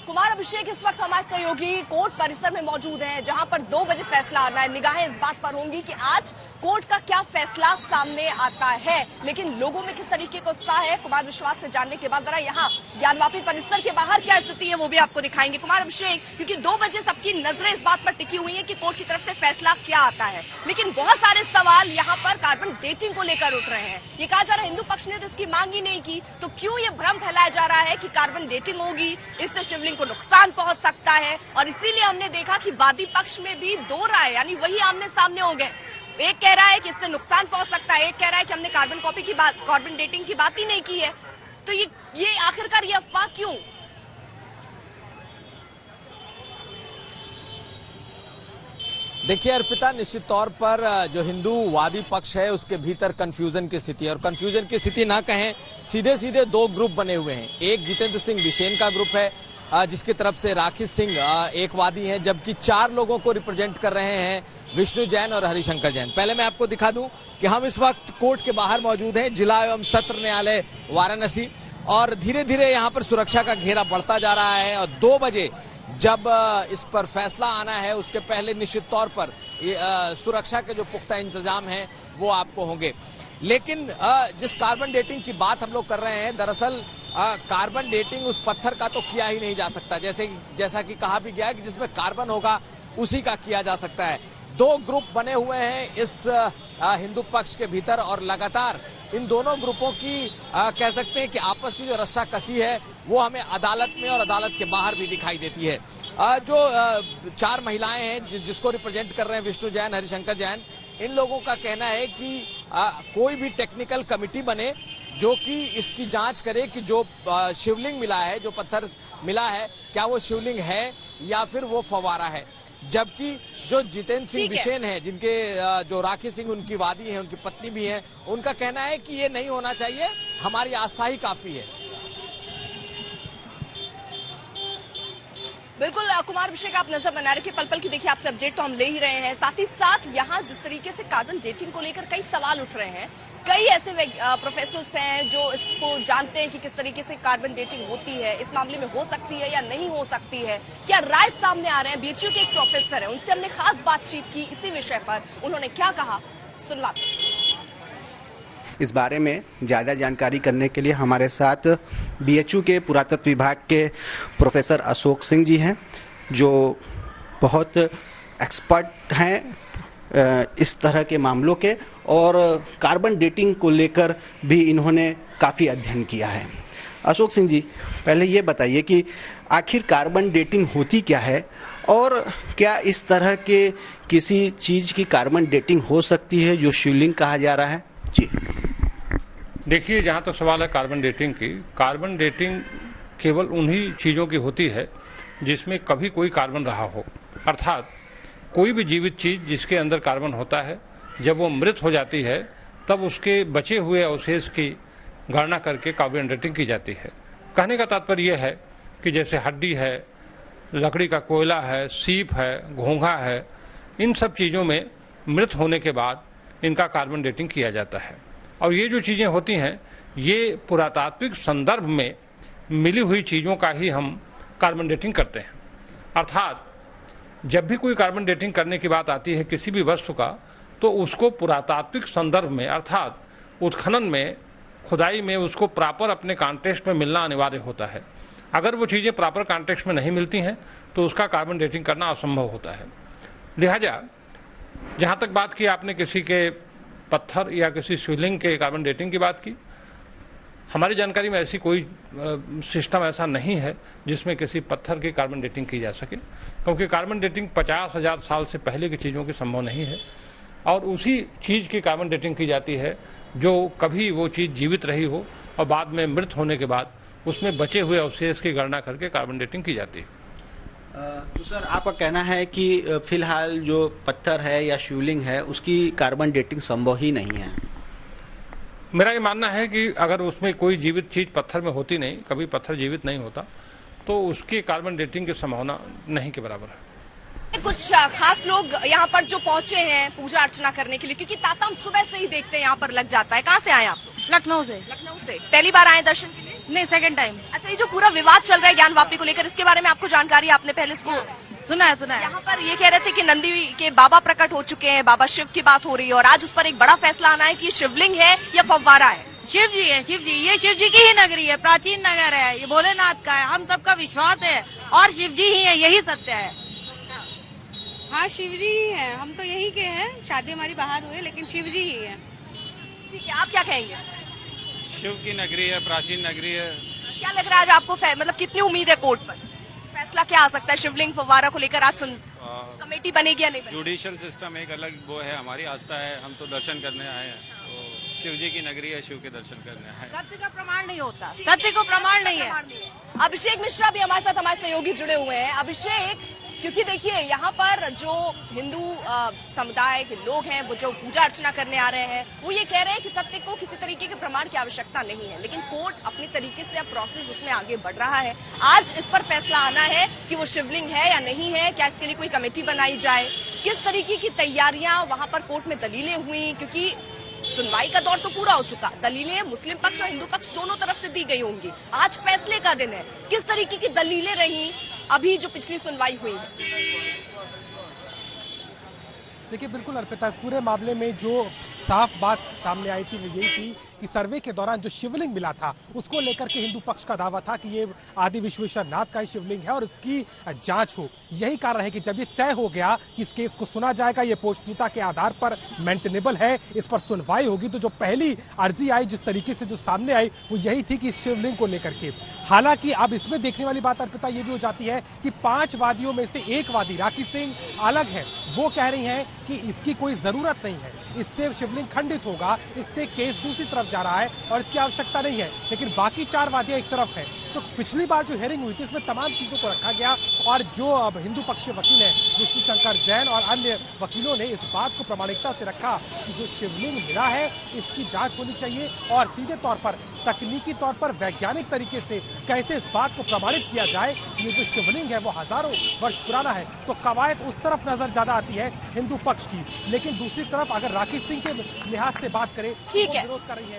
कुमार अभिषेक इस वक्त हमारे सहयोगी कोर्ट परिसर में मौजूद हैं, जहां पर 2 बजे फैसला आना है। निगाहें इस बात पर होंगी कि आज कोर्ट का क्या फैसला सामने आता है, लेकिन लोगों में किस तरीके का उत्साह है कुमार विश्वास से जानने के बाद जरा यहाँ ज्ञानवापी परिसर के बाहर क्या स्थिति है वो भी आपको दिखाएंगे कुमार अभिषेक, क्योंकि 2 बजे सबकी नजरें इस बात पर टिकी हुई है कि कोर्ट की तरफ से फैसला क्या आता है। लेकिन बहुत सारे सवाल यहाँ पर कार्बन डेटिंग को लेकर उठ रहे हैं। ये कहा जा रहा है हिंदू पक्ष ने तो इसकी मांग ही नहीं की, तो क्यों ये भ्रम फैलाया जा रहा है कि कार्बन डेटिंग होगी, इससे शिवलिंग को नुकसान पहुंच सकता है। और इसीलिए हमने देखा कि वादी पक्ष में भी 2 राय यानी वही आमने सामने हो गए। एक कह रहा है कि इससे नुकसान पहुंच सकता है, एक कह रहा है कि हमने कार्बन डेटिंग की बात ही नहीं की है। तो ये आखिरकार ये अफवाह क्यों? देखिए अर्पिता, निश्चित तौर पर जो हिंदू वादी पक्ष है उसके भीतर कंफ्यूजन की स्थिति है, और कंफ्यूजन की स्थिति ना कहें, सीधे सीधे 2 ग्रुप बने हुए हैं। एक जितेंद्र सिंह बिसेन का ग्रुप है जिसकी तरफ से राकेश सिंह एक वादी हैं, जबकि 4 लोगों को रिप्रेजेंट कर रहे हैं विष्णु जैन और हरिशंकर जैन। पहले मैं आपको दिखा दूं कि हम इस वक्त कोर्ट के बाहर मौजूद हैं, जिला एवं सत्र न्यायालय वाराणसी, और धीरे धीरे यहाँ पर सुरक्षा का घेरा बढ़ता जा रहा है। और 2 बजे जब इस पर फैसला आना है उसके पहले निश्चित तौर पर सुरक्षा के जो पुख्ता इंतजाम हैं वो आपको होंगे। लेकिन जिस कार्बन डेटिंग की बात हम लोग कर रहे हैं, दरअसल कार्बन डेटिंग उस पत्थर का तो किया ही नहीं जा सकता, जैसा कि कहा भी गया है कि जिसमें कार्बन होगा उसी का किया जा सकता है। 2 ग्रुप बने हुए हैं इस हिंदू पक्ष के भीतर, और लगातार इन दोनों ग्रुपों की कह सकते हैं कि आपस की जो रस्साकसी है वो हमें अदालत में और अदालत के बाहर भी दिखाई देती है। जो 4 महिलाएं हैं जिसको रिप्रेजेंट कर रहे हैं विष्णु जैन, हरिशंकर जैन, इन लोगों का कहना है कि कोई भी टेक्निकल कमिटी बने जो कि इसकी जांच करे कि जो शिवलिंग मिला है, जो पत्थर मिला है, क्या वो शिवलिंग है या फिर वो फव्वारा है। जबकि जो जितेंद्र सिंह बिसेन है, जिनके जो राकेश सिंह उनकी वादी है, उनकी पत्नी भी है, उनका कहना है कि ये नहीं होना चाहिए, हमारी आस्था ही काफी है। बिल्कुल कुमार अभिषेक, आप नजर बना रहे पल पल की देखिए आपसे अपडेट तो हम ले ही रहे हैं। साथ ही साथ यहाँ जिस तरीके से कार्बन डेटिंग को लेकर कई सवाल उठ रहे हैं, कई ऐसे प्रोफेसर्स हैं जो इसको जानते हैं कि किस तरीके से कार्बन डेटिंग होती है, इस मामले में हो सकती है या नहीं हो सकती है, क्या राय सामने आ रहे हैं। बीएचयू के एक प्रोफेसर है, उनसे हमने खास बातचीत की इसी विषय पर, उन्होंने क्या कहा सुनवाते हैं। इस बारे में ज़्यादा जानकारी करने के लिए हमारे साथ बीएचयू के पुरातत्व विभाग के प्रोफेसर अशोक सिंह जी हैं, जो बहुत एक्सपर्ट हैं इस तरह के मामलों के, और कार्बन डेटिंग को लेकर भी इन्होंने काफ़ी अध्ययन किया है। अशोक सिंह जी, पहले ये बताइए कि आखिर कार्बन डेटिंग होती क्या है, और क्या इस तरह के किसी चीज़ की कार्बन डेटिंग हो सकती है जो शिवलिंग कहा जा रहा है। जी देखिए, जहाँ तक सवाल है कार्बन डेटिंग की, कार्बन डेटिंग केवल उन्हीं चीज़ों की होती है जिसमें कभी कोई कार्बन रहा हो। अर्थात कोई भी जीवित चीज़ जिसके अंदर कार्बन होता है, जब वो मृत हो जाती है तब उसके बचे हुए अवशेष की गणना करके कार्बन डेटिंग की जाती है। कहने का तात्पर्य यह है कि जैसे हड्डी है, लकड़ी का कोयला है, सीप है, घोंघा है, इन सब चीज़ों में मृत होने के बाद इनका कार्बन डेटिंग किया जाता है। और ये जो चीज़ें होती हैं, ये पुरातात्विक संदर्भ में मिली हुई चीज़ों का ही हम कार्बन डेटिंग करते हैं। अर्थात जब भी कोई कार्बन डेटिंग करने की बात आती है किसी भी वस्तु का, तो उसको पुरातात्विक संदर्भ में अर्थात उत्खनन में, खुदाई में उसको प्रॉपर अपने कॉन्टेक्स्ट में मिलना अनिवार्य होता है। अगर वो चीज़ें प्रॉपर कॉन्टेक्स्ट में नहीं मिलती हैं तो उसका कार्बन डेटिंग करना असंभव होता है। लिहाजा जहाँ तक बात की आपने किसी के पत्थर या किसी शिवलिंग के कार्बन डेटिंग की बात की, हमारी जानकारी में ऐसी कोई सिस्टम ऐसा नहीं है जिसमें किसी पत्थर की कार्बन डेटिंग की जा सके, क्योंकि कार्बन डेटिंग 50,000 साल से पहले की चीज़ों की संभव नहीं है, और उसी चीज़ की कार्बन डेटिंग की जाती है जो कभी वो चीज़ जीवित रही हो और बाद में मृत होने के बाद उसमें बचे हुए अवशेष की गणना करके कार्बन डेटिंग की जाती है। तो सर, आपका कहना है कि फिलहाल जो पत्थर है या शिवलिंग है उसकी कार्बन डेटिंग संभव ही नहीं है। मेरा ये मानना है कि अगर उसमें कोई जीवित चीज़ पत्थर में होती नहीं, कभी पत्थर जीवित नहीं होता, तो उसकी कार्बन डेटिंग की संभावना नहीं के बराबर है। कुछ खास लोग यहाँ पर जो पहुँचे हैं पूजा अर्चना करने के लिए, क्योंकि ताता हम सुबह से ही देखते हैं यहाँ पर लग जाता है। कहाँ से आए आप? लखनऊ से। लखनऊ से पहली बार आए दर्शन के लिए? नहीं, सेकंड टाइम। अच्छा, ये जो पूरा विवाद चल रहा है ज्ञान वापी को लेकर, इसके बारे में आपको जानकारी, आपने पहले इसको सुना है। यहाँ पर ये कह रहे थे कि नंदी के बाबा प्रकट हो चुके हैं, बाबा शिव की बात हो रही है और आज उस पर एक बड़ा फैसला आना है कि शिवलिंग है या फव्वारा है। शिव जी है, शिव जी, ये शिव जी की ही नगरी है, प्राचीन नगर है, ये भोलेनाथ का है, हम सबका विश्वास है और शिव जी ही है, यही सत्य है। हाँ, शिव जी ही है, हम तो यही के हैं, शादी हमारी बाहर हुई लेकिन शिव जी ही है। ठीक है, आप क्या कहेंगे? शिव की नगरी है, प्राचीन नगरी है। क्या लग रहा है आज आपको, मतलब कितनी उम्मीद है कोर्ट पर, फैसला क्या आ सकता है शिवलिंग फव्वारा को लेकर? आज कमेटी बनेगी या नहीं बनेगी? जुडिशियल सिस्टम एक अलग वो है, हमारी आस्था है, हम तो दर्शन करने आए हैं, तो शिव जी की नगरी है, शिव के दर्शन करने आए हैं। सत्य का प्रमाण नहीं होता, सत्य को प्रमाण नहीं है। अभिषेक मिश्रा भी हमारे साथ, हमारे सहयोगी जुड़े हुए हैं। अभिषेक, क्योंकि देखिए यहाँ पर जो हिंदू समुदाय के लोग हैं, वो जो पूजा अर्चना करने आ रहे हैं, वो ये कह रहे हैं कि सत्य को किसी तरीके के प्रमाण की आवश्यकता नहीं है, लेकिन कोर्ट अपनी तरीके से अब प्रोसेस उसमें आगे बढ़ रहा है। आज इस पर फैसला आना है कि वो शिवलिंग है या नहीं है, क्या इसके लिए कोई कमेटी बनाई जाए, किस तरीके की तैयारियां वहां पर कोर्ट में दलीलें हुई, क्योंकि सुनवाई का दौर तो पूरा हो चुका, दलीलें मुस्लिम पक्ष और हिंदू पक्ष दोनों तरफ से दी गई होंगी। आज फैसले का दिन है, किस तरीके की दलीलें रही अभी जो पिछली सुनवाई हुई है? देखिए, बिल्कुल अर्पिता, इस पूरे मामले में जो साफ बात सामने आई थी वो यही थी कि सर्वे के दौरान जो शिवलिंग मिला था उसको लेकर के हिंदू पक्ष का दावा था कि ये आदि विश्वेश्वर नाथ का ही शिवलिंग है और इसकी जांच हो। यही कारण है कि जब ये तय हो गया कि इस केस को सुना जाएगा, ये पोषणीयता के आधार पर मेंटेनेबल है, इस पर सुनवाई होगी, तो जो पहली अर्जी आई, जिस तरीके से जो सामने आई, वो यही थी कि इस शिवलिंग को लेकर के। हालांकि अब इसमें देखने वाली बात अर्पिता ये भी हो जाती है कि 5 वादियों में से एक वादी राखी सिंह अलग है, वो कह रही हैं कि इसकी कोई जरूरत नहीं है, इससे शिवलिंग खंडित होगा, इससे केस दूसरी तरफ जा रहा है और इसकी आवश्यकता नहीं है। लेकिन बाकी 4 वादियां एक तरफ है। तो पिछली बार जो हियरिंग हुई थी इसमें तमाम चीजों को रखा गया और जो अब हिंदू पक्ष के वकील हैं विष्णु शंकर जैन और अन्य वकीलों ने इस बात को प्रामाणिकता से रखा कि जो शिवलिंग मिला है इसकी जांच होनी चाहिए और सीधे तौर पर तकनीकी तौर पर वैज्ञानिक तरीके से कैसे इस बात को प्रमाणित किया जाए कि ये जो शिवलिंग है वो हजारों वर्ष पुराना है। तो कवायद उस तरफ नजर ज्यादा आती है हिंदू पक्ष की, लेकिन दूसरी तरफ अगर राखी सिंह के लिहाज से बात करें, ठीक है, विरोध कर रही है।